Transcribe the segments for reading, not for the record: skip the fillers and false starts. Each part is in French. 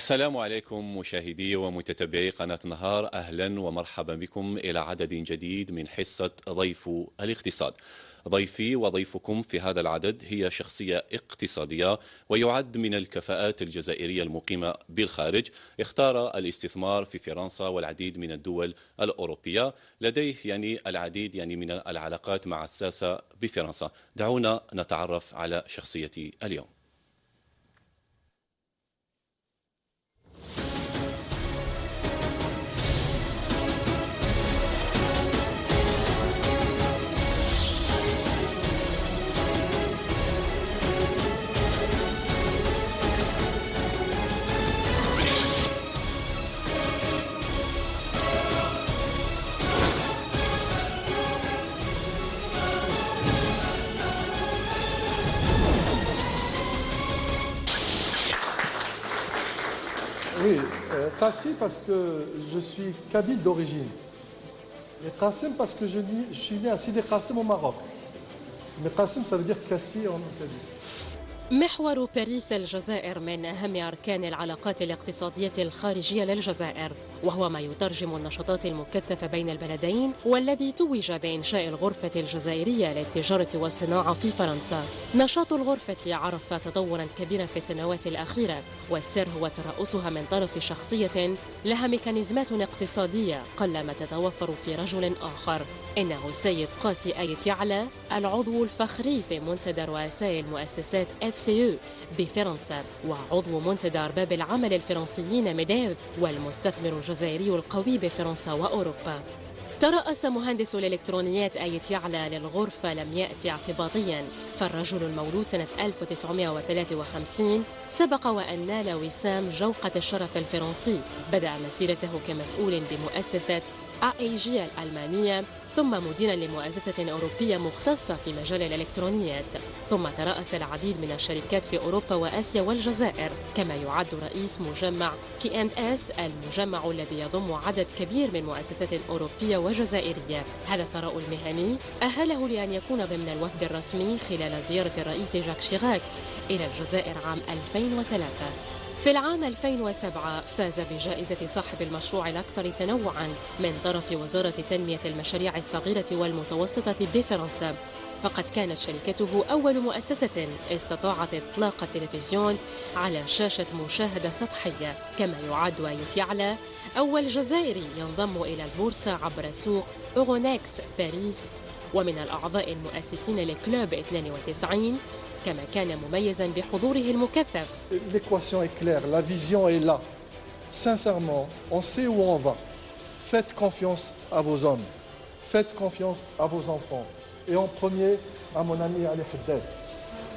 السلام عليكم مشاهدي ومتتبعي قناة نهار، أهلا ومرحبا بكم إلى عدد جديد من حصة ضيف الاقتصاد. ضيفي وضيفكم في هذا العدد هي شخصية اقتصادية ويعد من الكفاءات الجزائرية المقيمة بالخارج. اختار الاستثمار في فرنسا والعديد من الدول الأوروبية. لديه العديد من العلاقات مع الساسة بفرنسا. دعونا نتعرف على شخصيتي اليوم. Oui, Kassim parce que je suis kabyle d'origine. Et Kassim parce que je suis né à Sidi Kassim au Maroc. Mais Kassim ça veut dire Kassi en Kabylie. محور باريس الجزائر من أهم أركان العلاقات الاقتصادية الخارجية للجزائر، وهو ما يترجم النشاطات المكثفة بين البلدين، والذي توج بإنشاء الغرفة الجزائرية للتجارة والصناعة في فرنسا. نشاط الغرفة عرف تطورا كبيرا في السنوات الأخيرة، والسر هو ترأسها من طرف شخصية لها ميكانيزمات اقتصادية قلما تتوفر في رجل آخر. إنه السيد قاسي آيت يعلى، العضو الفخري في منتدى رؤساء المؤسسات FCE بفرنسا، وعضو منتدى أرباب العمل الفرنسيين ميديف، والمستثمر الجزائري القوي بفرنسا وأوروبا. ترأس مهندس الإلكترونيات آيت يعلى للغرفة لم يأتي اعتباطيا، فالرجل المولود سنة 1953 سبق وأن نال وسام جوقة الشرف الفرنسي. بدأ مسيرته كمسؤول بمؤسسة AEG الألمانية، ثم مديرا لمؤسسة أوروبية مختصة في مجال الإلكترونيات، ثم ترأس العديد من الشركات في أوروبا وآسيا والجزائر، كما يعد رئيس مجمع K&S، المجمع الذي يضم عدد كبير من مؤسسات أوروبية وجزائرية. هذا الثراء المهني أهله لأن يكون ضمن الوفد الرسمي خلال زيارة الرئيس جاك شيراك إلى الجزائر عام 2003. في العام 2007 فاز بجائزة صاحب المشروع الأكثر تنوعاً من طرف وزارة تنمية المشاريع الصغيرة والمتوسطة بفرنسا، فقد كانت شركته أول مؤسسة استطاعت إطلاق التلفزيون على شاشة مشاهدة سطحية. كما يعد آيت يعلى أول جزائري ينضم إلى البورصة عبر سوق أورونكس باريس، ومن الأعضاء المؤسسين لكلوب 92، كما كان مميزا بحضوره المكثف. L'équation est claire, la vision est là. Sincèrement, on sait où on va. Faites confiance à vos hommes. Faites confiance à vos enfants. Et en premier, à mon ami Ali Haddad.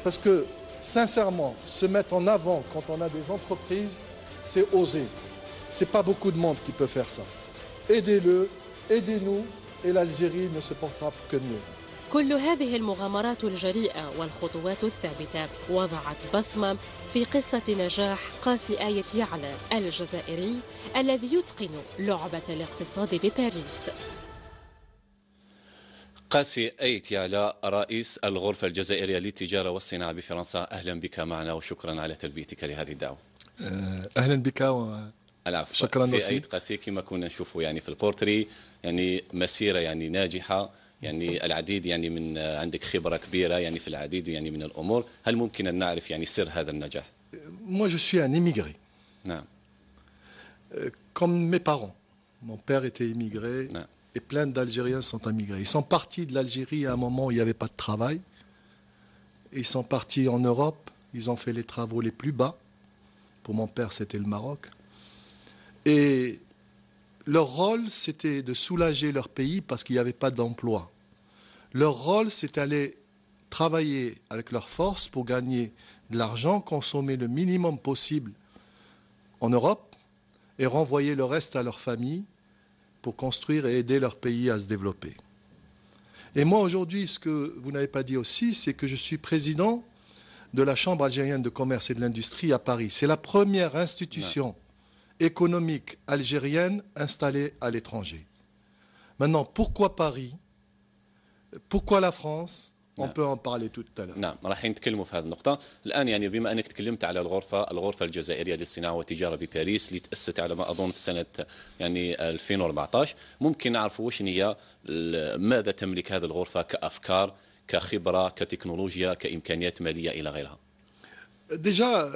Parce que, sincèrement, se mettre en avant quand on a des entreprises, c'est oser. C'est pas beaucoup de monde qui peut faire ça. Aidez-le, aidez-nous, et l'Algérie ne se portera que mieux. كل هذه المغامرات الجريئة والخطوات الثابتة وضعت بصمة في قصة نجاح قاسي آيت يعلى الجزائري الذي يتقن لعبة الاقتصاد بباريس. قاسي آيت يعلى، رئيس الغرفة الجزائرية للتجارة والصناعة بفرنسا، أهلا بك معنا وشكرا على تلبيتك لهذه الدعوة. أهلا بك العفو. شكرا سي آيت قاسي، كما كنا نشوفوا في البورتري مسيرة ناجحة، العديد من عندك خبرة كبيرة في العديد من الأمور. هل ممكن أن نعرف سر هذا النجاح؟ Moi je suis un immigré. نعم. Comme mes parents. Mon père était immigré. نعم. Et plein d'Algériens sont immigrés. Ils sont partis de l'Algérie à un moment où il n'y avait pas de travail. Ils sont partis en Europe. Ils ont fait les travaux les plus bas. Pour mon père, c'était le Maroc. Et leur rôle, c'était de soulager leur pays parce qu'il n'y avait pas d'emploi. Leur rôle, c'est d'aller travailler avec leur force pour gagner de l'argent, consommer le minimum possible en Europe et renvoyer le reste à leur famille pour construire et aider leur pays à se développer. Et moi, aujourd'hui, ce que vous n'avez pas dit aussi, c'est que je suis président de la Chambre algérienne de commerce et de l'industrie à Paris. C'est la première institution économique algérienne installée à l'étranger. Maintenant, pourquoi Paris? Pourquoi la France? On peut en parler tout à l'heure. نعم راح نتكلموا في هذه النقطة الآن. يعني بما أنك تكلمت على الغرفة الجزائرية للصناعة والتجارة بباريس اللي تأسست على ما أظن في سنة يعني 2014، ممكن نعرف وش هي، ماذا تملك هذه الغرفة كأفكار، كخبرة، كتكنولوجيا، كإمكانيات مالية إلى غيرها؟ Déjà,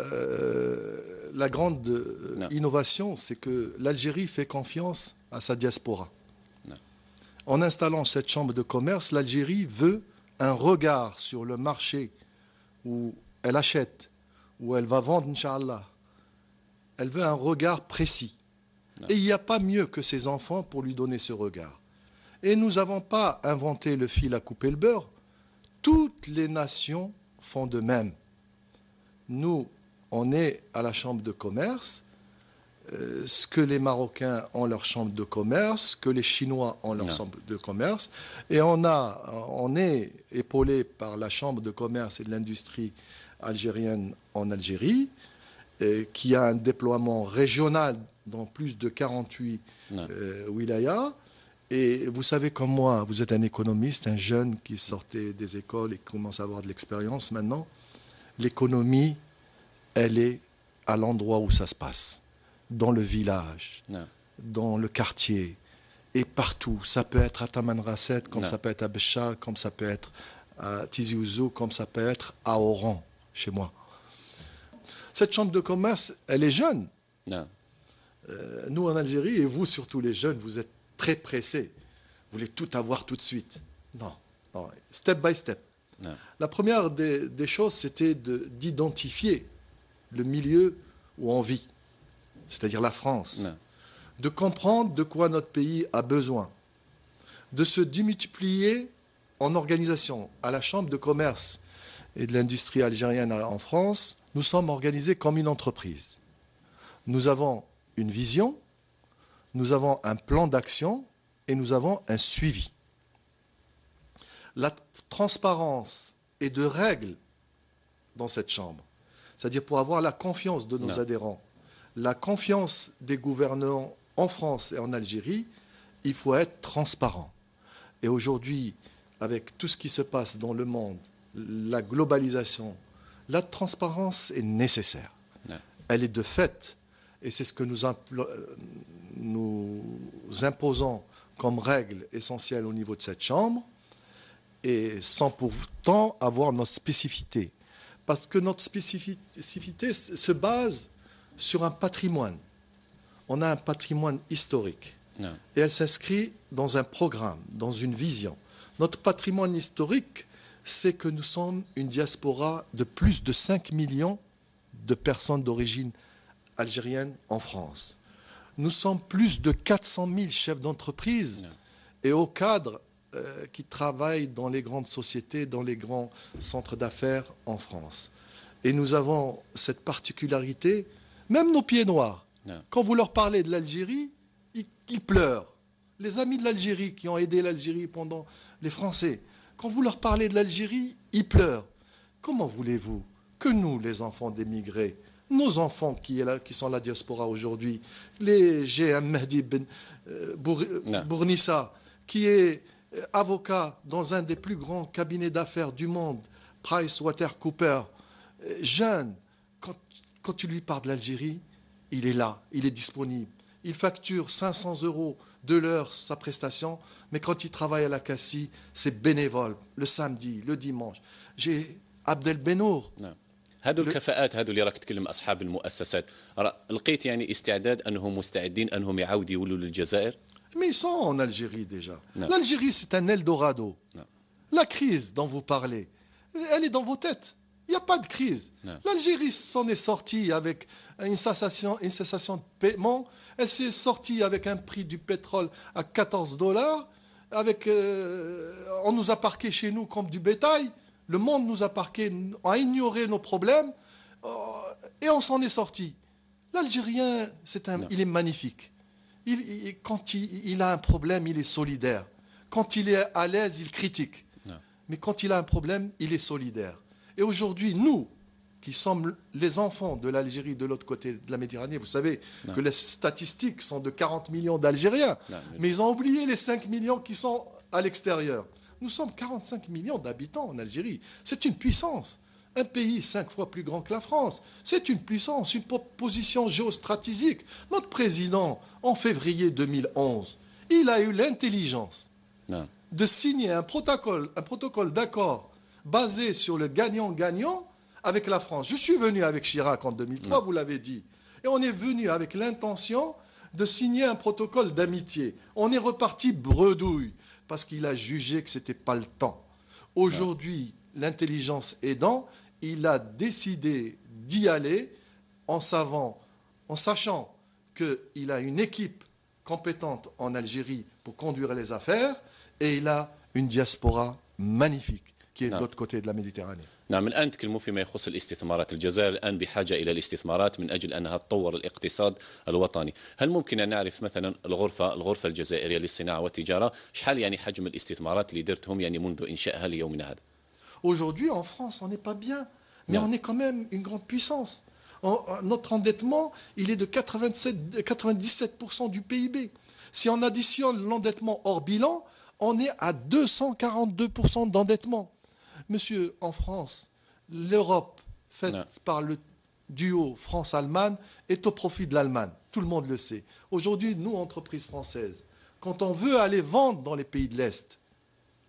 la grande innovation, c'est que l'Algérie fait confiance à sa diaspora. En installant cette chambre de commerce, l'Algérie veut un regard sur le marché où elle achète, où elle va vendre, Inch'Allah. Elle veut un regard précis. Et il n'y a pas mieux que ses enfants pour lui donner ce regard. Et nous n'avons pas inventé le fil à couper le beurre. Toutes les nations font de même. Nous, on est à la chambre de commerce, ce que les Marocains ont leur chambre de commerce, ce que les Chinois ont leur chambre de commerce, et on est épaulé par la chambre de commerce et de l'industrie algérienne en Algérie, qui a un déploiement régional dans plus de 48 wilayas. Et vous savez comme moi, vous êtes un économiste, un jeune qui sortait des écoles et qui commence à avoir de l'expérience maintenant. L'économie, elle est à l'endroit où ça se passe, dans le village, dans le quartier, et partout. Ça peut être à Tamanrasset, comme ça peut être à Béchar, comme ça peut être à Tizi Ouzou, comme ça peut être à Oran, chez moi. Cette chambre de commerce, elle est jeune. Nous, en Algérie, et vous, surtout les jeunes, vous êtes très pressés. Vous voulez tout avoir tout de suite. Non, step by step. La première des choses, c'était d'identifier le milieu où on vit, c'est-à-dire la France, de comprendre de quoi notre pays a besoin, de se démultiplier en organisation. À la Chambre de commerce et de l'industrie algérienne en France, nous sommes organisés comme une entreprise. Nous avons une vision, nous avons un plan d'action et nous avons un suivi. La transparence et de règles dans cette chambre, c'est-à-dire pour avoir la confiance de nos adhérents, la confiance des gouvernants en France et en Algérie, il faut être transparent. Et aujourd'hui, avec tout ce qui se passe dans le monde, la globalisation, la transparence est nécessaire. Elle est de fait, et c'est ce que nous imposons comme règle essentielle au niveau de cette chambre, et sans pourtant avoir notre spécificité. Parce que notre spécificité se base sur un patrimoine. On a un patrimoine historique. Et elle s'inscrit dans un programme, dans une vision. Notre patrimoine historique, c'est que nous sommes une diaspora de plus de 5 millions de personnes d'origine algérienne en France. Nous sommes plus de 400 000 chefs d'entreprise et hauts cadres qui travaillent dans les grandes sociétés, dans les grands centres d'affaires en France. Et nous avons cette particularité, même nos pieds noirs, quand vous leur parlez de l'Algérie, ils pleurent. Les amis de l'Algérie qui ont aidé l'Algérie pendant les Français, quand vous leur parlez de l'Algérie, ils pleurent. Comment voulez-vous que nous, les enfants d'émigrés, nos enfants qui sont la diaspora aujourd'hui, les GM Mehdi Ben Bournissa, qui est avocat dans un des plus grands cabinets d'affaires du monde, PricewaterhouseCoopers, jeune, quand tu lui parles de l'Algérie, il est là, il est disponible. Il facture 500 € de l'heure sa prestation, mais quand il travaille à la Cassie, c'est bénévole, le samedi, le dimanche. J'ai Abdel Benour. هذو الكفاءات هذو اللي راك تكلم أصحاب المؤسسات، لقيت يعني استعداد أنهم مستعدين أنهم يعاودوا يولوا للجزائر؟ Mais ils sont en Algérie déjà. L'Algérie, c'est un Eldorado. La crise dont vous parlez, elle est dans vos têtes. Il n'y a pas de crise. L'Algérie s'en est sortie avec une cessation de paiement. Elle s'est sortie avec un prix du pétrole à 14 $. On nous a parqués chez nous comme du bétail. Le monde nous a parqués, a ignoré nos problèmes et on s'en est sorti. L'Algérien, il est magnifique. Quand il a un problème, il est solidaire. Quand il est à l'aise, il critique. Mais quand il a un problème, il est solidaire. Et aujourd'hui, nous, qui sommes les enfants de l'Algérie de l'autre côté de la Méditerranée, vous savez que les statistiques sont de 40 millions d'Algériens, mais ils ont oublié les 5 millions qui sont à l'extérieur. Nous sommes 45 millions d'habitants en Algérie. C'est une puissance. Un pays 5 fois plus grand que la France. C'est une puissance, une position géostratégique. Notre président, en février 2011, il a eu l'intelligence de signer un protocole d'accord basé sur le gagnant-gagnant avec la France. Je suis venu avec Chirac en 2003, vous l'avez dit. Et on est venu avec l'intention de signer un protocole d'amitié. On est reparti bredouille parce qu'il a jugé que ce n'était pas le temps. Aujourd'hui, l'intelligence aidant, il a décidé d'y aller en sachant qu'il a une équipe compétente en Algérie pour conduire les affaires et il a une diaspora magnifique qui est de l'autre côté de la Méditerranée. نعم الآن تكلموا فيما يخص الاستثمارات. الجزائر الآن بحاجة إلى الاستثمارات من أجل أنها تطور الاقتصاد الوطني. هل ممكن أن نعرف مثلا الغرفة الجزائرية للصناعة والتجارة شحال يعني حجم الاستثمارات اللي درتهم يعني منذ إنشائها ليومنا هذا؟ Aujourd'hui en France on n'est pas bien, mais on est quand même une grande puissance. Notre endettement il est de 97% du PIB. Si on additionne l'endettement hors bilan, on est à 242% d'endettement. Monsieur, en France, l'Europe faite par le duo France-Allemagne est au profit de l'Allemagne. Tout le monde le sait. Aujourd'hui, nous, entreprises françaises, quand on veut aller vendre dans les pays de l'Est,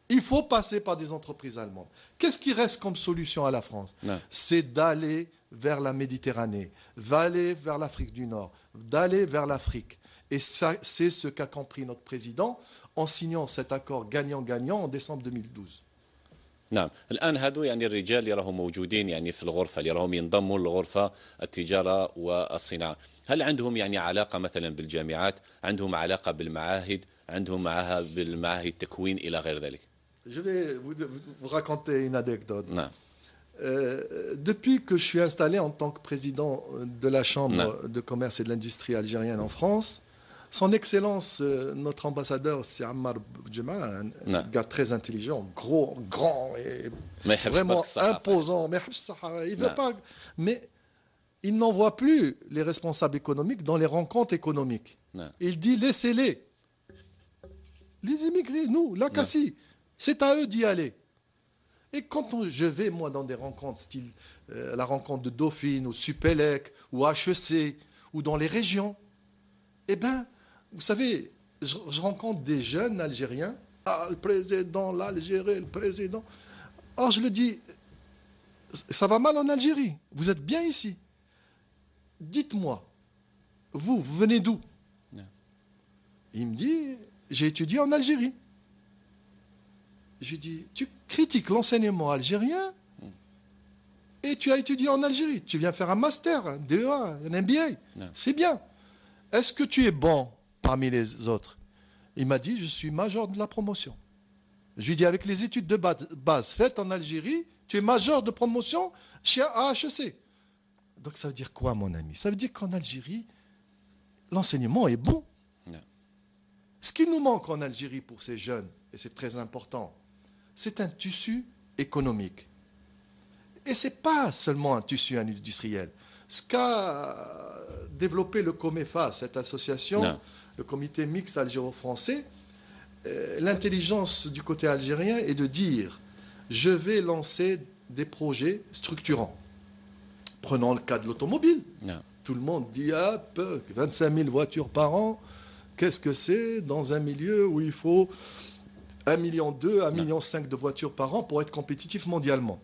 il faut passer par des entreprises allemandes. Qu'est-ce qui reste comme solution à la France? C'est d'aller vers la Méditerranée, d'aller vers l'Afrique du Nord, d'aller vers l'Afrique. Et ça, c'est ce qu'a compris notre président en signant cet accord gagnant-gagnant en décembre 2012. نعم الآن هذو يعني الرجال اللي راهم موجودين يعني في الغرفة اللي راهم ينضموا للغرفة التجارة والصناعة هل عندهم يعني علاقة مثلا بالجامعات عندهم علاقة بالمعاهد عندهم معها بالمعاهد التكوين إلى غير ذلك Je vais vous raconter une anecdote. نعم. Depuis que je suis installé en tant que président de la Chambre de commerce et de l'industrie algérienne en France, Son Excellence, notre ambassadeur, c'est Ammar Boujedma, un gars très intelligent, gros, grand et vraiment imposant. Il veut pas, mais il n'envoie plus les responsables économiques dans les rencontres économiques. Il dit laissez-les. Les immigrés, nous, l'Akassi, c'est à eux d'y aller. Et quand je vais, moi, dans des rencontres, style la rencontre de Dauphine, ou Supélec, ou HEC, ou dans les régions, eh bien, vous savez, je rencontre des jeunes Algériens. Ah, le président, l'Algérie, le président. Alors je le dis, ça va mal en Algérie. Vous êtes bien ici. Dites-moi, vous venez d'où? Il me dit, j'ai étudié en Algérie. Je lui dis, tu critiques l'enseignement algérien et tu as étudié en Algérie. Tu viens faire un master, un DEA, un MBA. C'est bien. Est-ce que tu es bon parmi les autres? Il m'a dit, je suis major de la promotion. Je lui dis, avec les études de base faites en Algérie, tu es major de promotion chez HEC. Donc ça veut dire quoi, mon ami? Ça veut dire qu'en Algérie, l'enseignement est bon. Ce qui nous manque en Algérie pour ces jeunes, et c'est très important, c'est un tissu économique. Et ce n'est pas seulement un tissu industriel. Ce qu'a développé le COMEFA, cette association, le comité mixte algéro-français, l'intelligence du côté algérien est de dire je vais lancer des projets structurants. Prenons le cas de l'automobile. Tout le monde dit 25 000 voitures par an. Qu'est-ce que c'est dans un milieu où il faut 1,2 million, 1,5 million de voitures par an pour être compétitif mondialement?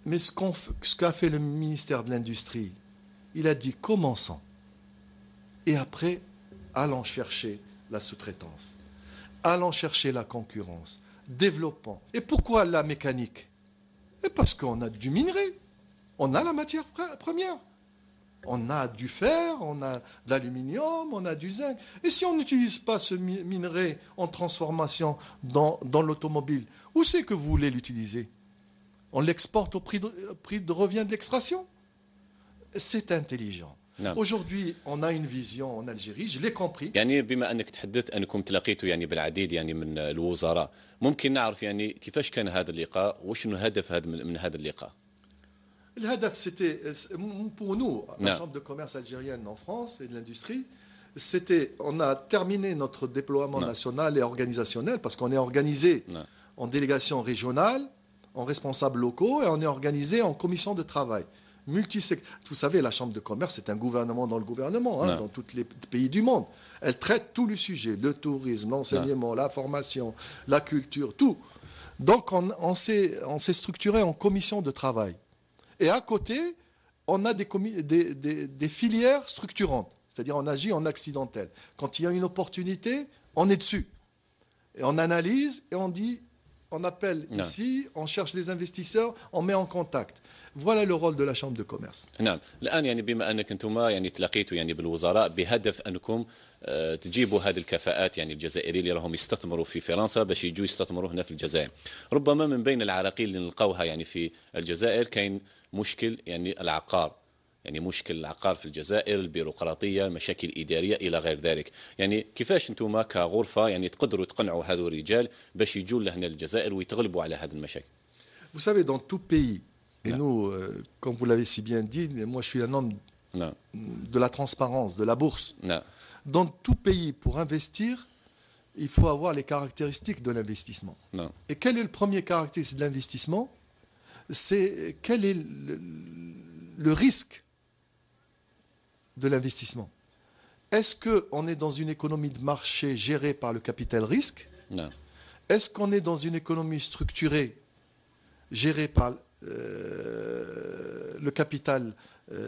Mais ce qu'a fait le ministère de l'Industrie, il a dit commençons. Et après, allons chercher la sous-traitance. Allons chercher la concurrence. Développons. Et pourquoi la mécanique? Et parce qu'on a du minerai. On a la matière première. On a du fer, on a de l'aluminium, on a du zinc. Et si on n'utilise pas ce minerai en transformation dans l'automobile, où c'est que vous voulez l'utiliser? On l'exporte au prix de revient de l'extraction. C'est intelligent. Aujourd'hui, on a une vision en Algérie, je l'ai compris. يعني بما أنك تحدثت أنكم تلاقيتوا يعني بالعديد يعني من الوزراء، ممكن نعرف يعني كيفاش كان هذا اللقاء وشنو الهدف من هذا اللقاء؟ الهدف c'était pour nous, la Chambre de commerce algérienne en France et de l'industrie, On a terminé notre déploiement Non. national et organisationnel parce qu'on est organisé Non. en délégation régionale, en responsables locaux et on est organisé en commission de travail. Vous savez, la Chambre de commerce, c'est un gouvernement dans le gouvernement, hein, dans tous les pays du monde. Elle traite tous les sujets, le tourisme, l'enseignement, la formation, la culture, tout. Donc on s'est structuré en commission de travail. Et à côté, on a des filières structurantes. C'est-à-dire on agit en accidentel. Quand il y a une opportunité, on est dessus. Et on analyse et on dit, on appelle ici, on cherche les investisseurs, on met en contact. Voilà le rôle de la Chambre de commerce. نعم الآن يعني بما أنك أنتم يعني تلاقيتوا يعني بالوزراء بهدف أنكم تجيبوا هذه الكفاءات يعني الجزائريين اللي راهم يستثمروا في فرنسا باش يجوا يستثمروا هنا في الجزائر. ربما من بين العراقيل اللي نلقاوها يعني في الجزائر كاين مشكل يعني العقار. يعني مشكل العقار في الجزائر، البيروقراطية، مشاكل إدارية إلى غير ذلك. يعني كيفاش أنتم كغرفة يعني تقدروا تقنعوا هذو الرجال باش يجوا لهنا الجزائر ويتغلبوا على هذه المشاكل؟ Vous savez, dans tout pays, et nous, comme vous l'avez si bien dit, moi je suis un homme de la transparence, de la bourse. Dans tout pays, pour investir, il faut avoir les caractéristiques de l'investissement. Et quel est le premier caractéristique de l'investissement? C'est quel est le risque de l'investissement. Est-ce qu'on est dans une économie de marché gérée par le capital risque? Est-ce qu'on est dans une économie structurée gérée par le capital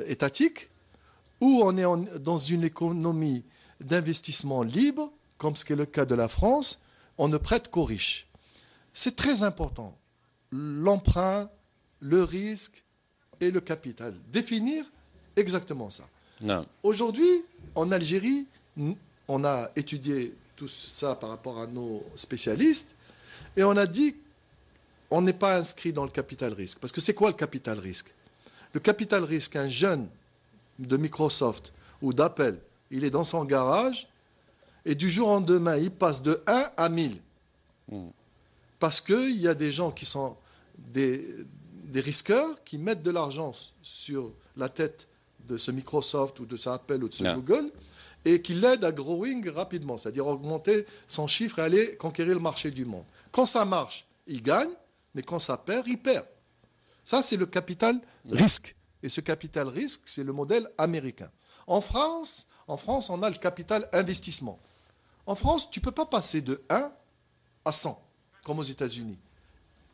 étatique? Ou on est dans une économie d'investissement libre, comme ce qui est le cas de la France, on ne prête qu'aux riches? C'est très important. L'emprunt, le risque et le capital. Définir exactement ça. Aujourd'hui, en Algérie, on a étudié tout ça par rapport à nos spécialistes et on a dit on n'est pas inscrit dans le capital risque. Parce que c'est quoi le capital risque? Le capital risque, un jeune de Microsoft ou d'Apple, il est dans son garage et du jour au lendemain, il passe de 1 à 1000. Parce qu'il y a des gens qui sont des risqueurs qui mettent de l'argent sur la tête de ce Microsoft ou de ce Apple ou de ce Google et qui l'aident à growing rapidement, c'est-à-dire augmenter son chiffre et aller conquérir le marché du monde. Quand ça marche, il gagne, mais quand ça perd, il perd. Ça, c'est le capital risque. Et ce capital risque, c'est le modèle américain. En France, on a le capital investissement. En France, tu ne peux pas passer de 1 à 100, comme aux États-Unis.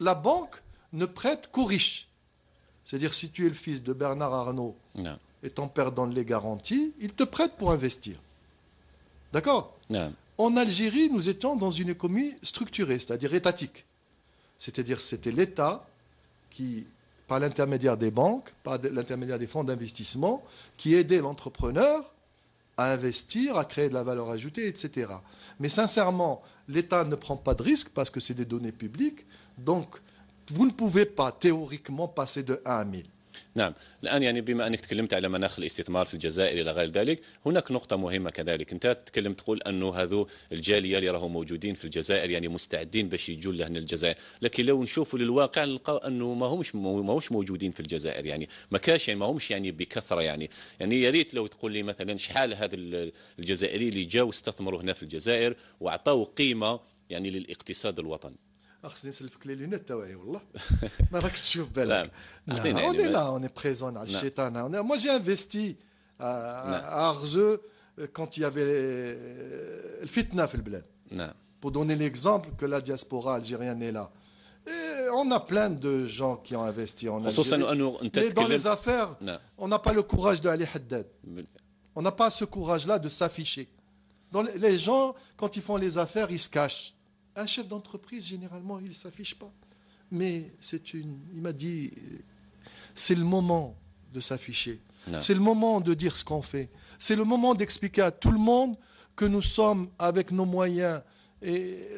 La banque ne prête qu'aux riches. C'est-à-dire, si tu es le fils de Bernard Arnault et ton père donne les garanties, il te prête pour investir. D'accord? En Algérie, nous étions dans une économie structurée, c'est-à-dire étatique. C'est-à-dire, c'était l'État qui, par l'intermédiaire des banques, par l'intermédiaire des fonds d'investissement, qui aidait l'entrepreneur à investir, à créer de la valeur ajoutée, etc. Mais sincèrement, l'État ne prend pas de risque parce que c'est des données publiques. Donc, vous ne pouvez pas théoriquement passer de 1 à 1000. نعم الآن يعني بما أنك تكلمت على مناخ الاستثمار في الجزائر إلى غير ذلك هناك نقطة مهمة كذلك أنت تكلم تقول أنه هذو الجالية اللي راهم موجودين في الجزائر يعني مستعدين باش يجوا لهنا الجزائر لكن لو نشوفوا للواقع نلقاو أنه ما همش موجودين في الجزائر يعني ما كاش يعني ما همش يعني بكثرة يعني يا ريت لو تقول لي مثلا شحال هذا الجزائري اللي جاوا استثمروا هنا في الجزائر وأعطوا قيمة يعني للاقتصاد الوطني. خصني نسلفك لي لونيت تاعي والله ما راكش تشوف بالك. لا on est présent على الشيطان. Moi j'ai investi à Arzeux quand il y avait le fitna في البلاد. Pour donner l'exemple que la diaspora algérienne est là. Et on a plein de gens qui ont investi en Algérie. Mais dans les affaires, on n'a pas le courage d'aller Haddad. On n'a pas ce courage-là de s'afficher. Les gens, quand ils font les affaires, ils se cachent. Un chef d'entreprise, généralement, il ne s'affiche pas. Mais il m'a dit, c'est le moment de s'afficher. C'est le moment de dire ce qu'on fait. C'est le moment d'expliquer à tout le monde que nous sommes avec nos moyens.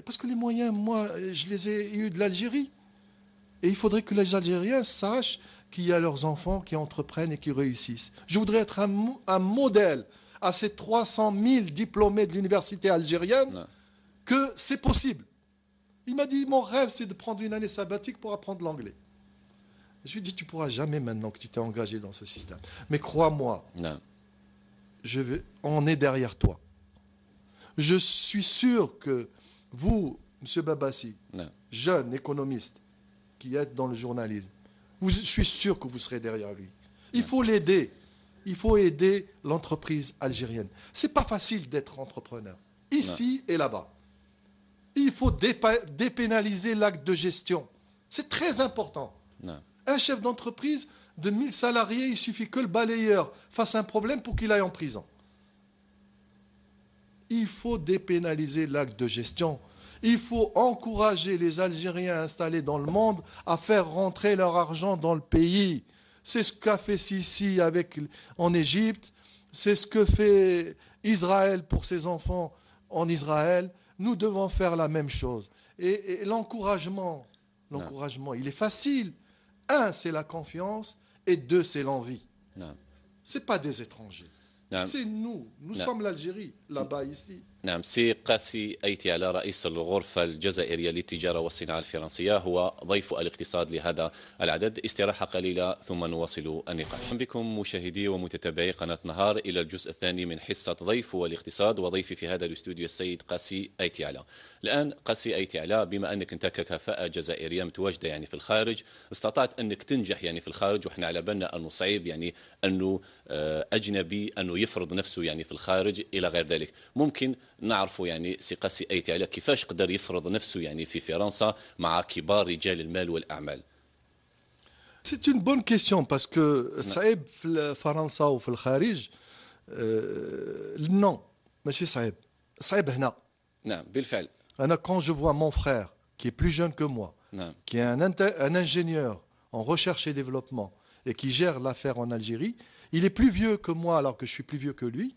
Parce que les moyens, moi, je les ai eus de l'Algérie. Et il faudrait que les Algériens sachent qu'il y a leurs enfants qui entreprennent et qui réussissent. Je voudrais être un modèle à ces 300 000 diplômés de l'université algérienne que c'est possible. Il m'a dit, mon rêve, c'est de prendre une année sabbatique pour apprendre l'anglais. Je lui ai dit, tu ne pourras jamais maintenant que tu t'es engagé dans ce système. Mais crois-moi, on est derrière toi. Je suis sûr que vous, M. Babassi, نعم jeune économiste qui êtes dans le journalisme, je suis sûr que vous serez derrière lui. Il faut l'aider. Il faut aider l'entreprise algérienne. Ce n'est pas facile d'être entrepreneur, ici et là-bas. Il faut dépénaliser l'acte de gestion. C'est très important. نعم Un chef d'entreprise de 1000 salariés, il suffit que le balayeur fasse un problème pour qu'il aille en prison. Il faut dépénaliser l'acte de gestion. Il faut encourager les Algériens installés dans le monde à faire rentrer leur argent dans le pays. C'est ce qu'a fait Sisi en Égypte. C'est ce que fait Israël pour ses enfants en Israël. Nous devons faire la même chose. Et l'encouragement, il est facile. Un, c'est la confiance. Et deux, c'est l'envie. نعم Ce n'est pas des étrangers. نعم C'est nous. Nous sommes l'Algérie, là-bas, ici. نعم سي قاسي أيتيالا رئيس الغرفة الجزائرية للتجارة والصناعة الفرنسية هو ضيف الاقتصاد لهذا العدد. استراحة قليلة ثم نواصل النقاش. بكم مشاهدي ومتتبعي قناة نهار إلى الجزء الثاني من حصة ضيف والاقتصاد، وضيفي في هذا الاستوديو السيد قاسي أيتيالا. الآن قاسي أيتيالا، بما أنك أنت ككفاءة جزائرية متواجدة يعني في الخارج، استطعت أنك تنجح يعني في الخارج، وإحنا على بالنا أنه صعيب يعني أنه أجنبي أنه يفرض نفسه يعني في الخارج إلى غير ذلك. ممكن نعرفوا يعني سي قاسي أيتيالا كيفاش قدر يفرض نفسه يعني في فرنسا مع كبار رجال المال والأعمال؟ C'est une bonne question parce que صعيب في فرنسا وفي الخارج non ماشي صعيب صعيب هنا. نعم بالفعل. أنا quand je vois mon frère qui est plus jeune que moi, نعم qui est un ingénieur en recherche et développement et qui gère l'affaire en Algérie, il est plus vieux que moi alors que je suis plus vieux que lui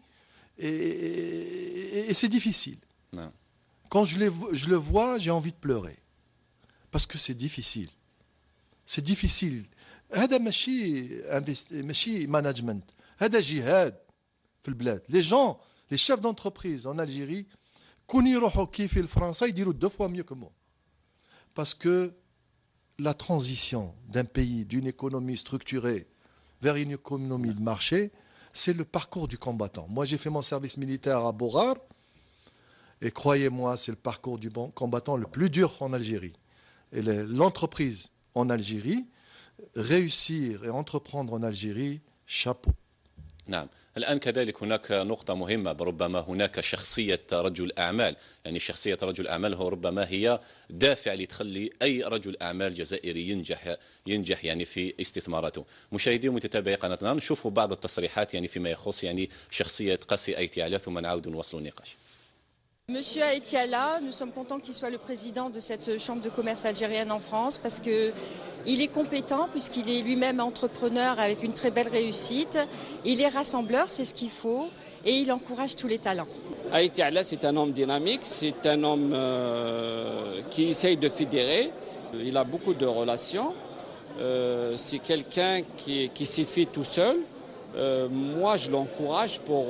et c'est difficile. نعم Quand je le vois, j'ai envie de pleurer parce que c'est difficile. C'est difficile. هذا ماشي management. هذا جهاد في البلاد. Les gens, les chefs d'entreprise en Algérie, كون يروحوا كيفي لفرنسا يديروا 2 fois mieux que moi. Parce que la transition d'un pays, d'une économie structurée vers une économie de marché, c'est le parcours du combattant. Moi, j'ai fait mon service militaire à Borar, et croyez-moi, c'est le parcours du combattant le plus dur en Algérie. Et l'entreprise en Algérie, réussir et entreprendre en Algérie, chapeau. نعم. الآن كذلك هناك نقطة مهمة، ربما هناك شخصية رجل أعمال، يعني شخصية رجل أعمال هو ربما هي دافع لتخلي أي رجل أعمال جزائري ينجح يعني في استثماراته. مشاهدي ومتتابعي قناة نهار، نشوفوا بعض التصريحات يعني فيما يخص يعني شخصية قاسي أيتيالا ثم نعود نواصل النقاش. Monsieur Aïtiala, nous sommes contents qu'il soit le président de cette chambre de commerce algérienne en France parce qu'il est compétent puisqu'il est lui-même entrepreneur avec une très belle réussite. Il est rassembleur, c'est ce qu'il faut, et il encourage tous les talents. Aïtiala, c'est un homme dynamique, c'est un homme qui essaye de fédérer. Il a beaucoup de relations. C'est quelqu'un qui s'y fait tout seul. Moi, je l'encourage pour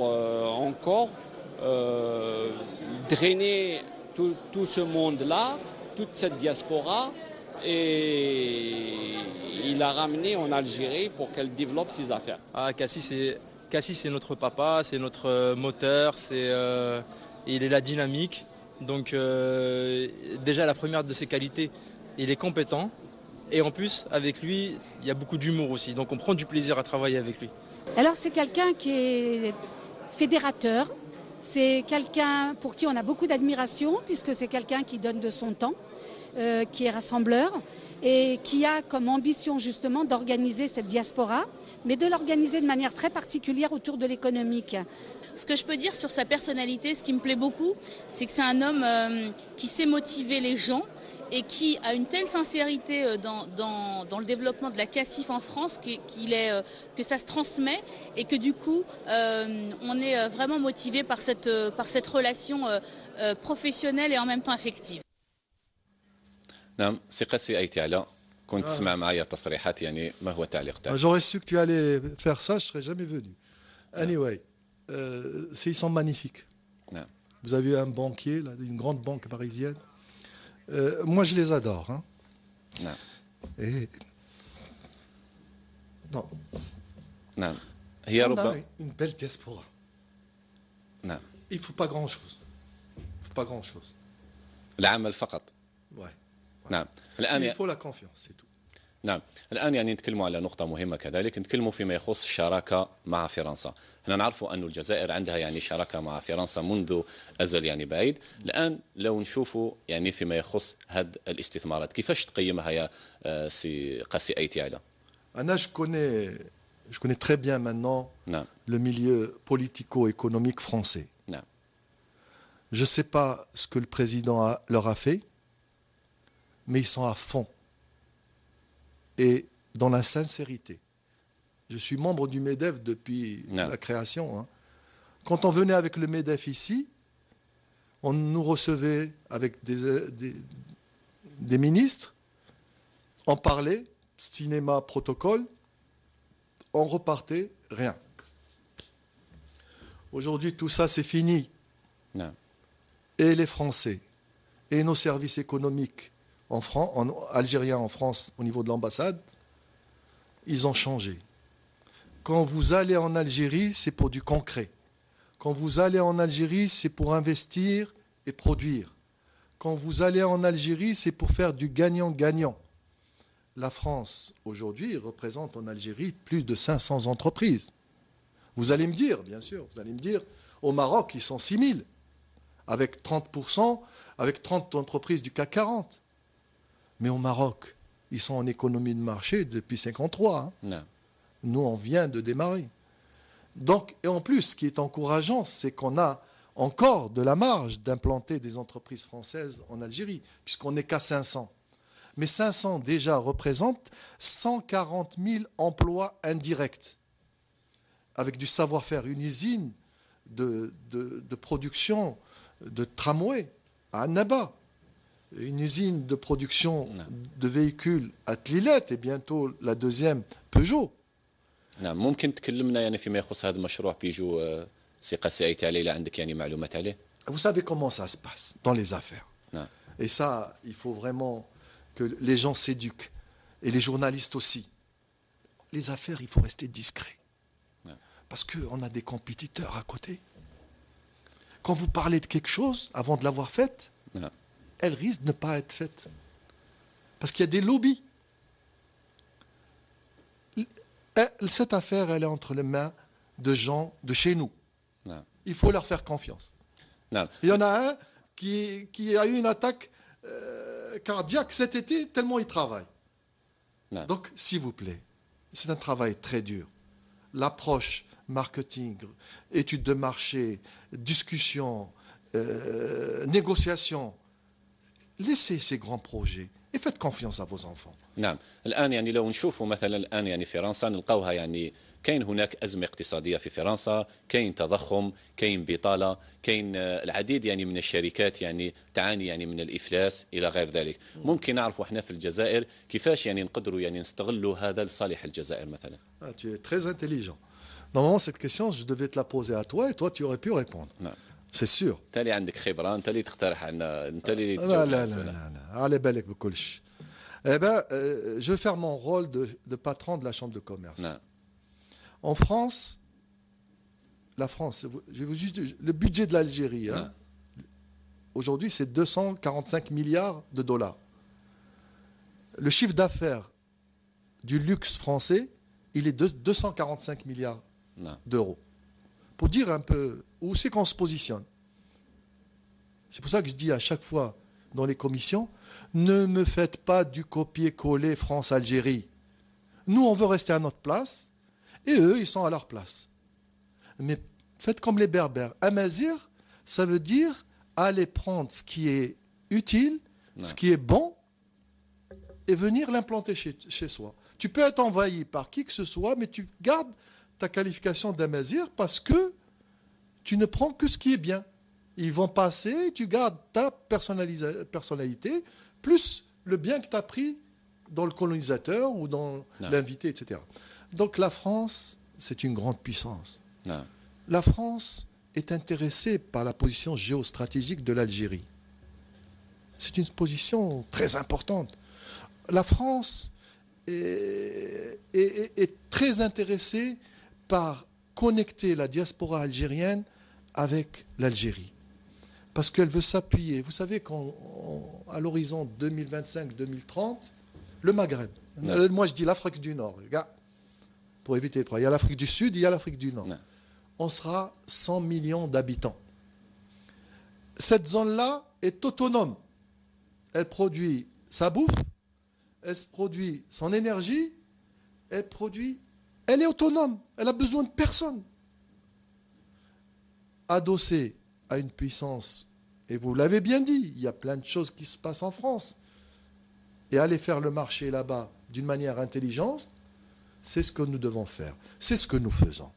encore drainer tout ce monde-là, toute cette diaspora, et il a ramené en Algérie pour qu'elle développe ses affaires. Ah, Cassis, c'est notre papa, c'est notre moteur, il est la dynamique. Donc déjà la première de ses qualités, il est compétent, et en plus avec lui, il y a beaucoup d'humour aussi, donc on prend du plaisir à travailler avec lui. Alors c'est quelqu'un qui est fédérateur. C'est quelqu'un pour qui on a beaucoup d'admiration, puisque c'est quelqu'un qui donne de son temps, qui est rassembleur et qui a comme ambition justement d'organiser cette diaspora, mais de l'organiser de manière très particulière autour de l'économique. Ce que je peux dire sur sa personnalité, ce qui me plaît beaucoup, c'est que c'est un homme qui sait motiver les gens et qui a une telle sincérité dans le développement de la CACIF en France que ça se transmet et que du coup on est vraiment motivé par cette relation professionnelle et en même temps affective. نعم سي قاسي أيتيالا، كنت تسمع معايا تصريحات يعني ما هو التعليق تاعك؟ J'aurais su que tu allais faire ça, je ne serais jamais venu. Anyway, ils sont magnifiques. نعم. Vous avez un banquier, là, une grande banque parisienne. Moi, je les adore. Hein. نعم. Et... Non. نعم. هي On ربما a une belle diaspora. نعم. Il ne faut pas grand-chose. pas grand-chose. العمل فقط. Ouais. نعم. الآن Il faut la confiance, c'est tout. نعم. الآن يعني نتكلموا على نقطة مهمة كذلك، نتكلموا فيما يخص الشراكة مع فرنسا. احنا نعرف أن الجزائر عندها يعني شراكة مع فرنسا منذ أزل يعني بعيد. الآن لو نشوفوا يعني فيما يخص هذه الاستثمارات، كيفاش تقيمها يا سي قاسي أيتيالا؟ Je connais très bien maintenant نعم. le milieu politico-économique français. نعم. Je ne sais pas ce que le président leur a fait, mais ils sont à fond. Et dans la sincérité. Je suis membre du MEDEF depuis Non. la création. Hein. Quand on venait avec le MEDEF ici, on nous recevait avec des ministres, on parlait, cinéma, protocole, on repartait, rien. Aujourd'hui, tout ça, c'est fini. Non. Et les Français, et nos services économiques algériens en France, au niveau de l'ambassade, ils ont changé. Quand vous allez en Algérie, c'est pour du concret. Quand vous allez en Algérie, c'est pour investir et produire. Quand vous allez en Algérie, c'est pour faire du gagnant-gagnant. La France, aujourd'hui, représente en Algérie plus de 500 entreprises. Vous allez me dire, bien sûr, au Maroc, ils sont 6 000, avec 30%, avec 30 entreprises du CAC 40. Mais au Maroc, ils sont en économie de marché depuis 1953. Hein. Non. Nous, on vient de démarrer. Donc, et en plus, ce qui est encourageant, c'est qu'on a encore de la marge d'implanter des entreprises françaises en Algérie, puisqu'on n'est qu'à 500. Mais 500 déjà représentent 140 000 emplois indirects, avec du savoir-faire, une usine de production de tramway à Annaba, une usine de production de véhicules à Tlilette et bientôt la deuxième Peugeot. نعم. ممكن تكلمنا يعني فيما يخص هذا المشروع بيجو سي قاسي أيتيالا إلى عندك يعني معلومات عليه؟ Vous savez comment ça se passe dans les affaires. نعم. Et ça, il faut vraiment que les gens s'éduquent, et les journalistes aussi. Les affaires, il faut rester discret. Ouais. Parce qu'on a des compétiteurs à côté. Quand vous parlez de quelque chose, avant de l'avoir faite, Ouais. elle risque de ne pas être faite. Parce qu'il y a des lobbies. Cette affaire, elle est entre les mains de gens de chez nous. Ouais. Il faut leur faire confiance. نعم. Il y en a un qui a eu une attaque cardiaque cet été, tellement il travaille. Non. Donc, s'il vous plaît, c'est un travail très dur. L'approche marketing, étude de marché, discussion, négociation, laissez ces grands projets et faites confiance à vos enfants. نعم. الآن يعني لو نشوفوا مثلا الآن يعني فرنسا نلقاوها يعني كاين هناك أزمة اقتصادية في فرنسا، كاين تضخم، كاين بطالة، كاين العديد يعني من الشركات يعني تعاني يعني من الإفلاس إلى غير ذلك. ممكن نعرفوا احنا في الجزائر كيفاش يعني نقدروا يعني نستغلوا هذا لصالح الجزائر مثلا. Tu es très intelligent. Normalement, cette question, je devais te la poser à toi et toi, tu aurais pu répondre. نعم. C'est sûr. انت اللي عندك خبرة، انت اللي تقترح عنا، انت اللي لا تجاوب لا على لا الأسئلة. لا على بالك بكلش. Eh ben, je vais faire mon rôle de patron de la Chambre de commerce. نعم. En France, la France, je vais vous juste le budget de l'Algérie, hein, aujourd'hui, c'est 245 milliards de dollars. Le chiffre d'affaires du luxe français, il est de 245 milliards نعم. d'euros. Pour dire un peu où c'est qu'on se positionne. C'est pour ça que je dis à chaque fois dans les commissions, ne me faites pas du copier-coller France-Algérie. Nous, on veut rester à notre place, et eux, ils sont à leur place. Mais faites comme les Berbères. Amazir, ça veut dire aller prendre ce qui est utile, ce qui est bon, et venir l'implanter chez soi. Tu peux être envahi par qui que ce soit, mais tu gardes ta qualification d'Amazir parce que tu ne prends que ce qui est bien. Ils vont passer, tu gardes ta personnalité, plus le bien que tu as pris dans le colonisateur ou dans l'invité, etc. Donc la France, c'est une grande puissance. Non. La France est intéressée par la position géostratégique de l'Algérie. C'est une position très importante. La France est très intéressée par connecter la diaspora algérienne avec l'Algérie. parce qu'elle veut s'appuyer. Vous savez qu'à l'horizon 2025-2030, le Maghreb, moi je dis l'Afrique du Nord, regarde, pour éviter les trois, il y a l'Afrique du Sud, il y a l'Afrique du Nord. On sera 100 millions d'habitants. Cette zone-là est autonome. Elle produit sa bouffe, elle produit son énergie, elle est autonome, elle a besoin de personne. Adossée à une puissance, et vous l'avez bien dit, il y a plein de choses qui se passent en France, et aller faire le marché là-bas d'une manière intelligente, c'est ce que nous devons faire, c'est ce que nous faisons.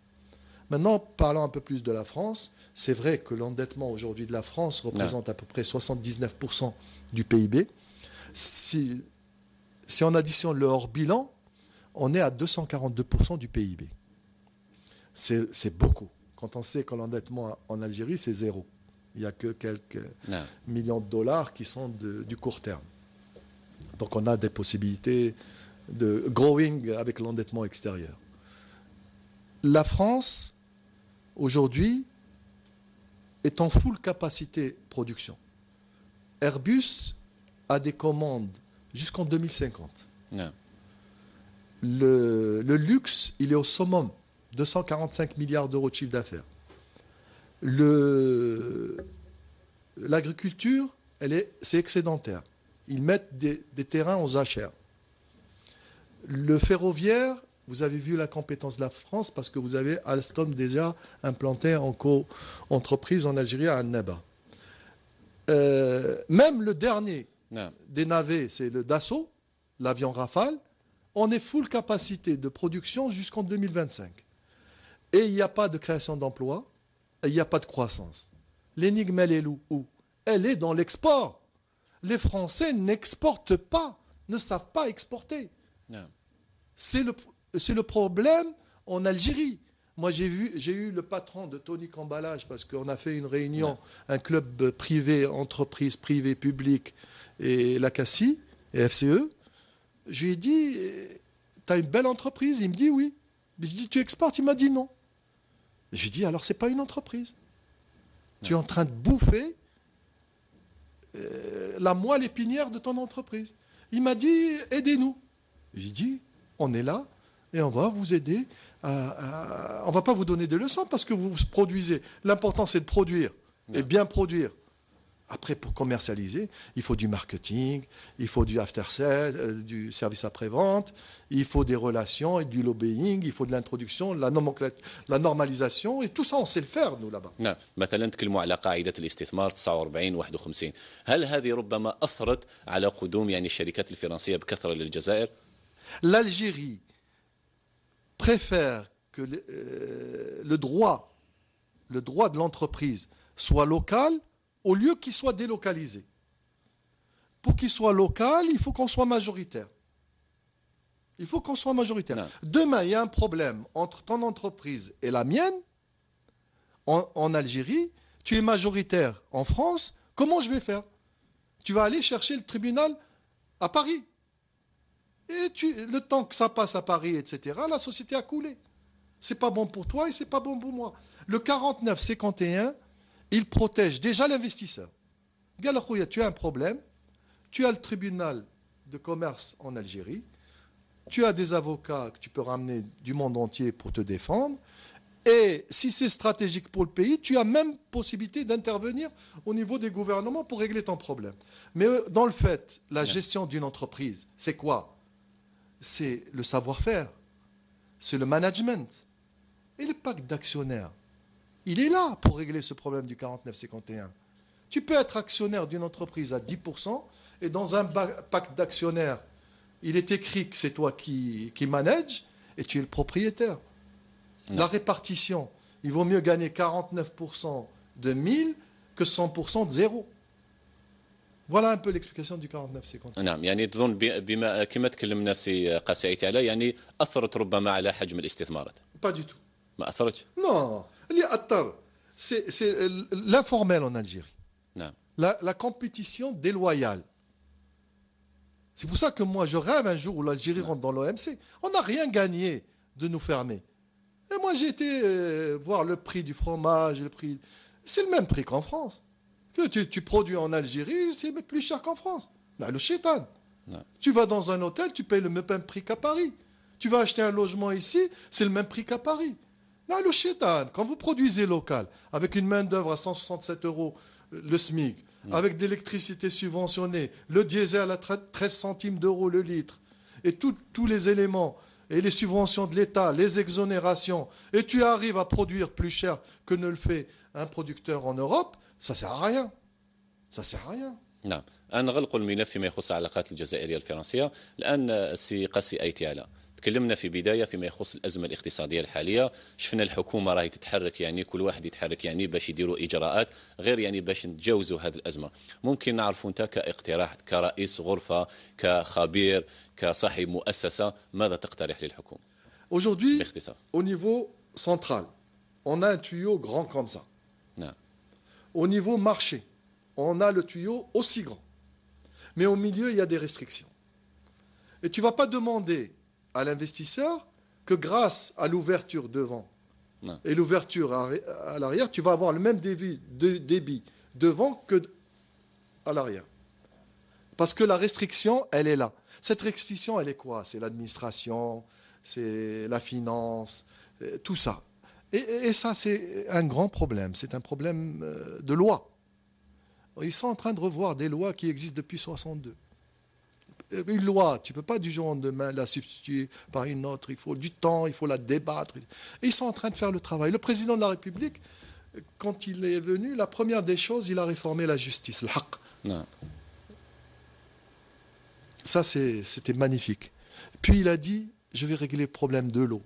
Maintenant, parlons un peu plus de la France. C'est vrai que l'endettement aujourd'hui de la France représente à peu près 79% du PIB. Si on additionne le hors-bilan, on est à 242% du PIB. C'est beaucoup. Quand on sait que l'endettement en Algérie, c'est zéro. Il n'y a que quelques millions de dollars qui sont du court terme. Donc on a des possibilités de growing avec l'endettement extérieur. La France, aujourd'hui, est en full capacité production. Airbus a des commandes jusqu'en 2050. Le luxe, il est au summum, 245 milliards d'euros de chiffre d'affaires. L'agriculture, c'est excédentaire. Ils mettent des terrains aux achères. Le ferroviaire, vous avez vu la compétence de la France parce que vous avez Alstom déjà implanté en co-entreprise en Algérie à Annaba. Même le dernier des navets, c'est le Dassault, l'avion Rafale. On est full capacité de production jusqu'en 2025. Et il n'y a pas de création d'emplois, il n'y a pas de croissance. L'énigme, elle est où? Elle est dans l'export. Les Français n'exportent pas, ne savent pas exporter. C'est le problème en Algérie. Moi, j'ai eu le patron de Tonic Emballage parce qu'on a fait une réunion, un club privé, entreprise privée, publique, et la CACI, et FCE. Je lui ai dit, tu as une belle entreprise? Il me dit oui. Je lui ai dit, tu exportes? Il m'a dit non. Je lui ai dit, alors c'est pas une entreprise. Tu es en train de bouffer la moelle épinière de ton entreprise. Il m'a dit, aidez-nous. J'ai dit, on est là et on va vous aider. On ne va pas vous donner des leçons parce que vous produisez. L'important, c'est de produire et bien produire. Après, pour commercialiser, il faut du marketing, il faut du after-sales, du service après-vente, il faut des relations et du lobbying, il faut de l'introduction, la normalisation, et tout ça, on sait le faire, nous, là-bas. نعم، مثلا تكلموا على قاعدة الاستثمار 49 51. هل هذه ربما أثرت على قدوم الشركات الفرنسية بكثرة للجزائر؟ L'Algérie préfère que le droit de l'entreprise soit local au lieu qu'il soit délocalisé. Pour qu'il soit local, il faut qu'on soit majoritaire. Il faut qu'on soit majoritaire. Non. Demain, il y a un problème entre ton entreprise et la mienne, en Algérie, tu es majoritaire en France, comment je vais faire? Tu vas aller chercher le tribunal à Paris. Et le temps que ça passe à Paris, etc., la société a coulé. C'est pas bon pour toi et c'est pas bon pour moi. Le 49-51, il protège déjà l'investisseur. Galakouya, tu as un problème, tu as le tribunal de commerce en Algérie, tu as des avocats que tu peux ramener du monde entier pour te défendre, et si c'est stratégique pour le pays, tu as même possibilité d'intervenir au niveau des gouvernements pour régler ton problème. Mais dans le fait, la gestion d'une entreprise, c'est quoi? C'est le savoir-faire, c'est le management. Et le pacte d'actionnaires, il est là pour régler ce problème du 49-51. Tu peux être actionnaire d'une entreprise à 10% et dans un pacte d'actionnaires, il est écrit que c'est toi qui manage et tu es le propriétaire. Non. La répartition, il vaut mieux gagner 49% de 1000 que 100% de zéro. Voilà un peu l'explication du 49-51. نعم، يعني تظن بما كما تكلمنا سي قاسي عيتالا يعني أثرت ربما على حجم الاستثمارات. Pas du tout. ما أثرتش؟ Non. C'est l'informel en Algérie. نعم. La compétition déloyale. C'est pour ça que moi je rêve un jour où l'Algérie rentre dans l'OMC. On n'a rien gagné de nous fermer. Et moi j'ai été voir le prix du fromage, c'est le même prix qu'en France. Tu produis en Algérie, c'est plus cher qu'en France. Le chétan. Non. Tu vas dans un hôtel, tu payes le même prix qu'à Paris. Tu vas acheter un logement ici, c'est le même prix qu'à Paris. Le chétan, quand vous produisez local, avec une main-d'œuvre à 167 € le SMIC, avec de l'électricité subventionnée, le diesel à 13 centimes d'euros le litre, et tous les éléments, et les subventions de l'État, les exonérations, et tu arrives à produire plus cher que ne le fait un producteur en Europe, ça ne sert à rien. Ça ne sert à rien. نعم نغلق الملف فيما يخص العلاقات الجزائرية الفرنسية. الآن السي قاسي أيتيالا، تكلمنا في بداية فيما يخص الأزمة الاقتصادية الحالية، شفنا الحكومة راهي تتحرك، يعني كل واحد يتحرك يعني باش يديروا إجراءات غير يعني باش نتجاوزوا هذه الأزمة. ممكن نعرفوا أنت كاقتراح كرئيس غرفة، كخبير، كصاحب مؤسسة، ماذا تقترح للحكومة؟ Aujourd'hui, باختصار. au niveau central, on a un tuyau grand comme ça. نعم. Au niveau marché, on a le tuyau aussi grand. Mais au milieu, il y a des restrictions. Et tu ne vas pas demander à l'investisseur que grâce à l'ouverture devant et l'ouverture à l'arrière, tu vas avoir le même débit devant que à l'arrière. Parce que la restriction, elle est là. Cette restriction, elle est quoi? C'est l'administration, c'est la finance, tout ça. Et ça, c'est un grand problème. C'est un problème de loi. Ils sont en train de revoir des lois qui existent depuis 1962. Une loi, tu ne peux pas du jour au lendemain la substituer par une autre. Il faut du temps, il faut la débattre. Et ils sont en train de faire le travail. Le président de la République, quand il est venu, la première des choses, il a réformé la justice, le haqq. Non. Ça, c'était magnifique. Puis il a dit, je vais régler le problème de l'eau.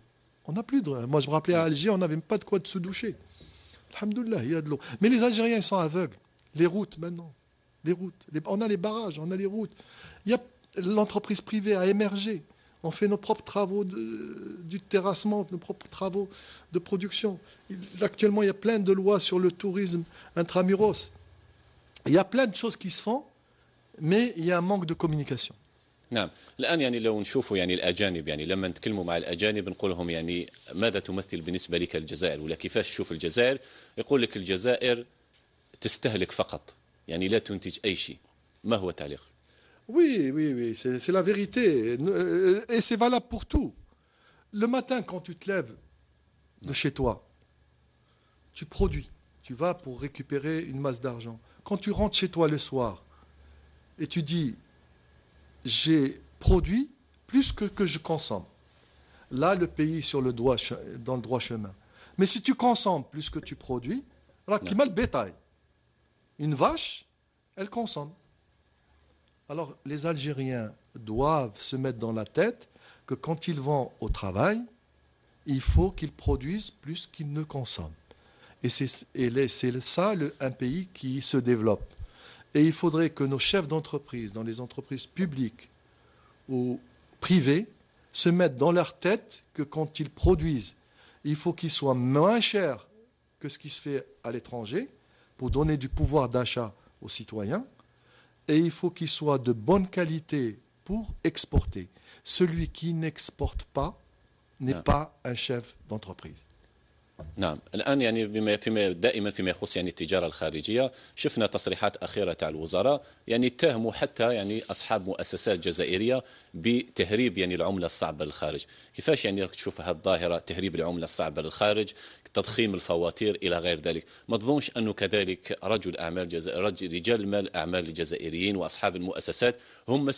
On n'a plus de... Moi, je me rappelais à Alger, on n'avait même pas de quoi de se doucher. Alhamdoulilah, il y a de l'eau. Mais les Algériens, ils sont aveugles. Les routes, maintenant. Les routes. On a les barrages, on a les routes. L'entreprise privée a émergé. On fait nos propres travaux du terrassement, nos propres travaux de production. Actuellement, il y a plein de lois sur le tourisme intramuros. Il y a plein de choses qui se font, mais il y a un manque de communication. نعم الآن يعني لو نشوفوا يعني الأجانب، يعني لما نتكلموا مع الأجانب نقول لهم يعني ماذا تمثل بالنسبة لك الجزائر ولا كيفاش تشوف الجزائر، يقول لك الجزائر تستهلك فقط، يعني لا تنتج أي شيء. ما هو تعليق؟ Oui, c'est la vérité. Et c'est valable pour tout. Le matin, quand tu te lèves de chez toi, tu produis. Tu vas pour récupérer une masse d'argent. Quand tu rentres chez toi le soir et tu dis, j'ai produit plus que je consomme. Là, le pays est dans le droit chemin. Mais si tu consommes plus que tu produis, qui m'a le bétail. Une vache, elle consomme. Alors, les Algériens doivent se mettre dans la tête que quand ils vont au travail, il faut qu'ils produisent plus qu'ils ne consomment. Et c'est ça un pays qui se développe. Et il faudrait que nos chefs d'entreprise, dans les entreprises publiques ou privées, se mettent dans leur tête que quand ils produisent, il faut qu'ils soient moins chers que ce qui se fait à l'étranger pour donner du pouvoir d'achat aux citoyens. Et il faut qu'ils soient de bonne qualité pour exporter. Celui qui n'exporte pas n'est pas un chef d'entreprise. نعم الآن يعني دائما فيما يخص يعني التجارة الخارجية، شفنا تصريحات أخيرة تاع الوزراء يعني اتهموا حتى يعني أصحاب مؤسسات جزائرية بتهريب يعني العملة الصعبة للخارج. كيفاش يعني راك تشوف هذه الظاهرة، تهريب العملة الصعبة للخارج، تضخيم الفواتير إلى غير ذلك؟ ما تظنش أنه كذلك رجال المال الأعمال الجزائريين وأصحاب المؤسسات هم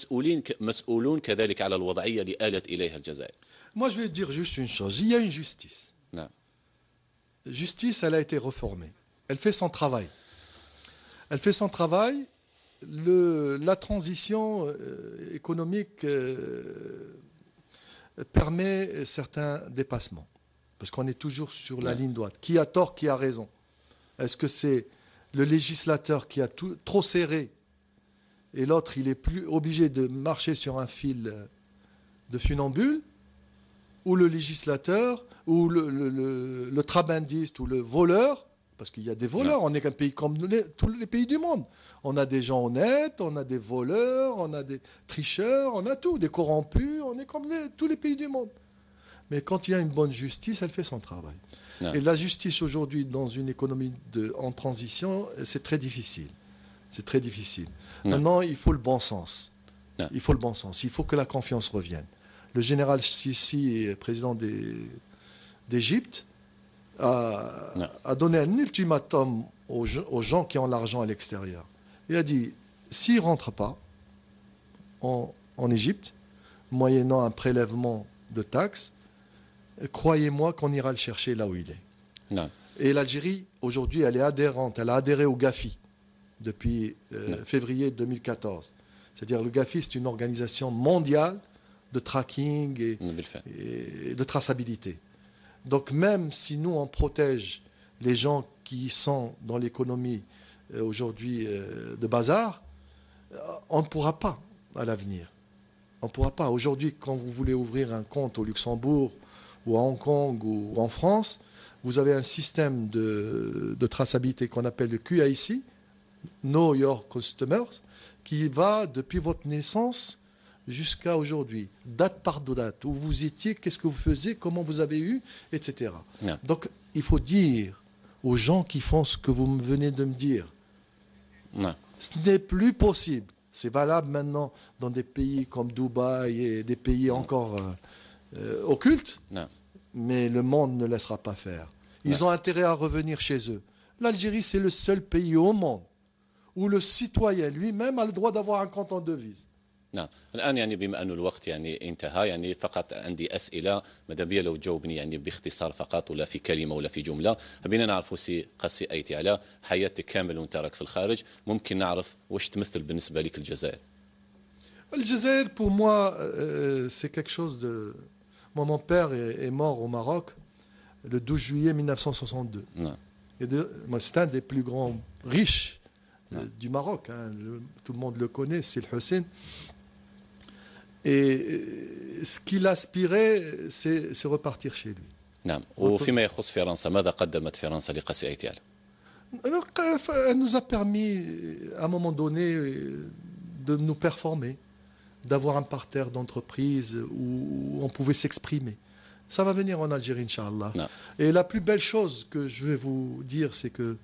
مسؤولون كذلك على الوضعية اللي آلت إليها الجزائر؟ Moi, je vais dire juste une chose. Il y a une justice. نعم. Justice, elle a été réformée. Elle fait son travail. Elle fait son travail. La transition économique permet certains dépassements. Parce qu'on est toujours sur la ligne droite. Qui a tort, qui a raison? Est-ce que c'est le législateur qui a trop serré et l'autre, il est plus obligé de marcher sur un fil de funambule? Ou le législateur, ou le trabandiste, ou le voleur, parce qu'il y a des voleurs, on n'est qu'un pays comme tous les pays du monde. On a des gens honnêtes, on a des voleurs, on a des tricheurs, on a tout, des corrompus, on est comme tous les pays du monde. Mais quand il y a une bonne justice, elle fait son travail. Et la justice aujourd'hui, dans une économie en transition, c'est très difficile. C'est très difficile. Non. Maintenant, il faut le bon sens. Non. Il faut le bon sens. Il faut que la confiance revienne. Le général Sisi, président d'Égypte, a donné un ultimatum aux gens qui ont l'argent à l'extérieur. Il a dit, s'ils ne rentrent pas en Égypte, moyennant un prélèvement de taxes, croyez-moi qu'on ira le chercher là où il est. Non. Et l'Algérie, aujourd'hui, elle est adhérente. Elle a adhéré au GAFI depuis février 2014. C'est-à-dire le GAFI, c'est une organisation mondiale de tracking et de traçabilité. Donc même si nous, on protège les gens qui sont dans l'économie aujourd'hui de bazar, on ne pourra pas à l'avenir. On ne pourra pas. Aujourd'hui, quand vous voulez ouvrir un compte au Luxembourg ou à Hong Kong ou en France, vous avez un système de traçabilité qu'on appelle le QIC, Know Your Customers, qui va depuis votre naissance jusqu'à aujourd'hui, date par date, où vous étiez, qu'est-ce que vous faisiez, comment vous avez eu, etc. Non. Donc, il faut dire aux gens qui font ce que vous venez de me dire, non. Ce n'est plus possible. C'est valable maintenant dans des pays comme Dubaï et des pays encore occultes, non. Mais le monde ne laissera pas faire. Ils ont intérêt à revenir chez eux. L'Algérie, c'est le seul pays au monde où le citoyen lui-même a le droit d'avoir un compte en devise. نعم الآن يعني بما أن الوقت يعني انتهى يعني فقط عندي أسئلة مدام بيا لو تجاوبني يعني باختصار فقط ولا في كلمة ولا في جملة حبينا نعرف سي قاسي أيتي على حياتك كامل وانت راك في الخارج ممكن نعرف واش تمثل بالنسبة لك الجزائر. الجزائر pour moi c'est quelque chose de moi mon père est mort au Maroc le 12 juillet 1962. نعم. Moi c'est un des plus grands riches du Maroc hein. Tout le monde le connaît c'est le Hussein. Et ce qu'il aspirait, c'est repartir chez lui. نعم. وفيما يخص فرنسا ماذا قدمت فرنسا لقاسي أيتي على؟ Elle nous a permis, à un moment donné, de nous performer, d'avoir un parterre d'entreprise où on pouvait s'exprimer. Ça va venir en Algérie, Inch'Allah. Et la plus belle chose que je vais vous dire, c'est que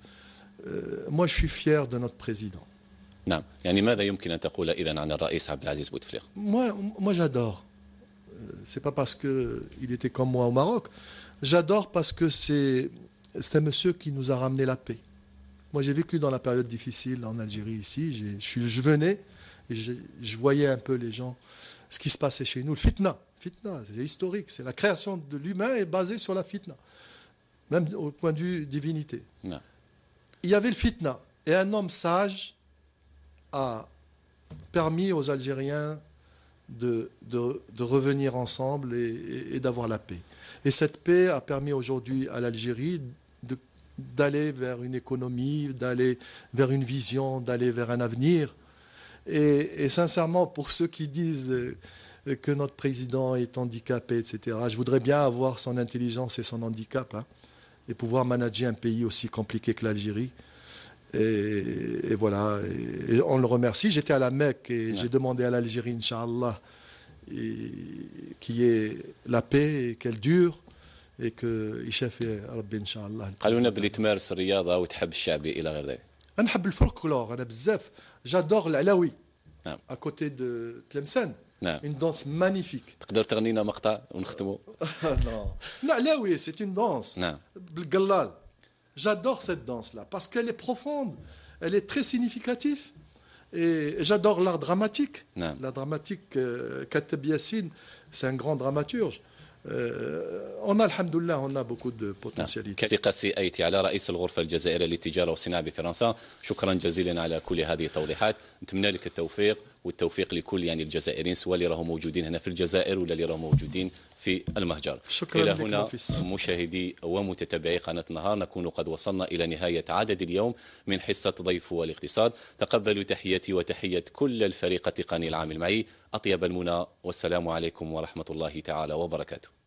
moi, je suis fier de notre président. نعم يعني ماذا يمكن أن تقول إذن عن الرئيس عبد العزيز بوتفليقة؟ Moi j'adore. C'est pas parce qu'il était comme moi au Maroc. J'adore parce que c'est un monsieur qui nous a ramené la paix. Moi j'ai vécu dans la période difficile en Algérie ici. Je venais et je voyais un peu les gens, ce qui se passait chez nous. Le fitna, c'est historique. C'est la création de l'humain est basée sur la fitna, même au point de vue divinité. Non. Il y avait le fitna et un homme sage a permis aux Algériens de revenir ensemble et d'avoir la paix. Et cette paix a permis aujourd'hui à l'Algérie d'aller vers une économie, d'aller vers une vision, d'aller vers un avenir. Et sincèrement, pour ceux qui disent que notre président est handicapé, etc., je voudrais bien avoir son intelligence et son handicap hein, et pouvoir manager un pays aussi compliqué que l'Algérie. Et voilà, et on le remercie. J'étais à la Mecque et j'ai demandé à l'Algérie, Inch'Allah, qu'il y ait la paix et qu'elle dure et que يشافي ربي إن شاء الله. قالوا لنا بلي تمارس الرياضة وتحب الشعبي إلى غير ذلك. أنا نحب الفولكلور أنا بزاف. J'adore العلاوي. نعم. À côté de Tlemcen. نعم. Une danse magnifique. تقدر تغنينا مقطع ونختموا؟ Non. العلاوي c'est une danse. نعم. بالقلال. J'adore cette danse-là parce qu'elle est profonde, elle est très significative. Et j'adore l'art dramatique. Non. L'art dramatique, Kateb Yassine, c'est un grand dramaturge. On a, alhamdoulilah, on a beaucoup de potentialité. كاسي قاسي أيتي على رئيس الغرفة الجزائرية للتجارة والصناعة بفرنسا شكرا جزيلا على كل هذه التوضيحات نتمنى لك التوفيق والتوفيق لكل يعني الجزائريين سواء اللي راهم موجودين هنا في الجزائر ولا اللي راهم موجودين في المهجر. شكرا إلى لك هنا نفيس. مشاهدي ومتتبعي قناة نهار نكون قد وصلنا إلى نهاية عدد اليوم من حصة ضيف والاقتصاد. تقبلوا تحياتي وتحية كل الفريق التقني العامل معي أطيب المنى والسلام عليكم ورحمة الله تعالى وبركاته.